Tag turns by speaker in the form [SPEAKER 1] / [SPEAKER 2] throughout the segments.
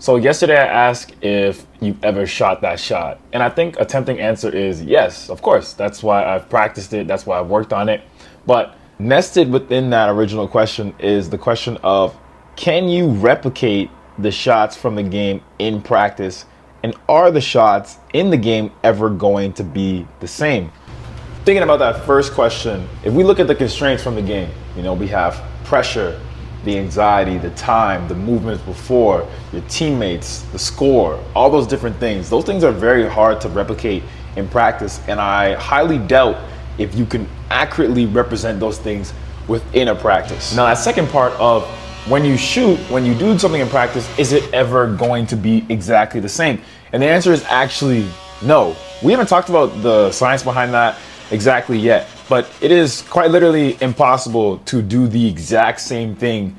[SPEAKER 1] So yesterday I asked if you've ever shot that shot. And I think a tempting answer is yes, of course. That's why I've practiced it. That's why I've worked on it. But nested within that original question is the question of, can you replicate the shots from the game in practice? And are the shots in the game ever going to be the same? Thinking about that first question, if we look at the constraints from the game, we have pressure, the anxiety, the time, the movements before, your teammates, the score, all those different things. Those things are very hard to replicate in practice, and I highly doubt if you can accurately represent those things within a practice. Now, that second part of when you shoot, when you do something in practice, is it ever going to be exactly the same? And the answer is actually no. We haven't talked about the science behind that exactly yet, but it is quite literally impossible to do the exact same thing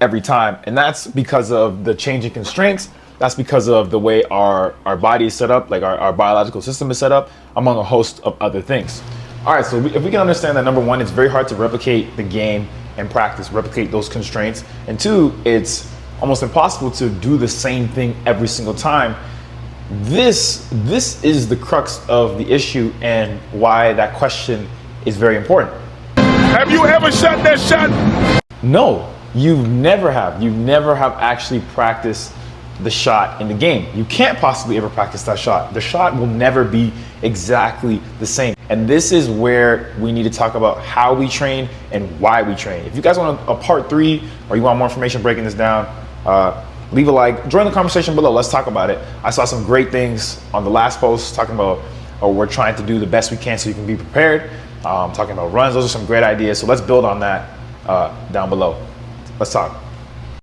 [SPEAKER 1] every time. And that's because of the changing constraints. That's because of the way our body is set up, like our biological system is set up, among a host of other things. All right, so if we can understand that, number one, it's very hard to replicate the game in practice, replicate those constraints. And two, it's almost impossible to do the same thing every single time. This is the crux of the issue and why that question is very important.
[SPEAKER 2] Have you ever shot that shot?
[SPEAKER 1] No, you never have. You never have actually practiced the shot in the game. You can't possibly ever practice that shot. The shot will never be exactly the same. And this is where we need to talk about how we train and why we train. If you guys want a part 3 or you want more information breaking this down, leave a like, join the conversation below. Let's talk about it. I saw some great things on the last post talking about, we're trying to do the best we can so you can be prepared. Talking about runs, those are some great ideas. So let's build on that down below. Let's talk.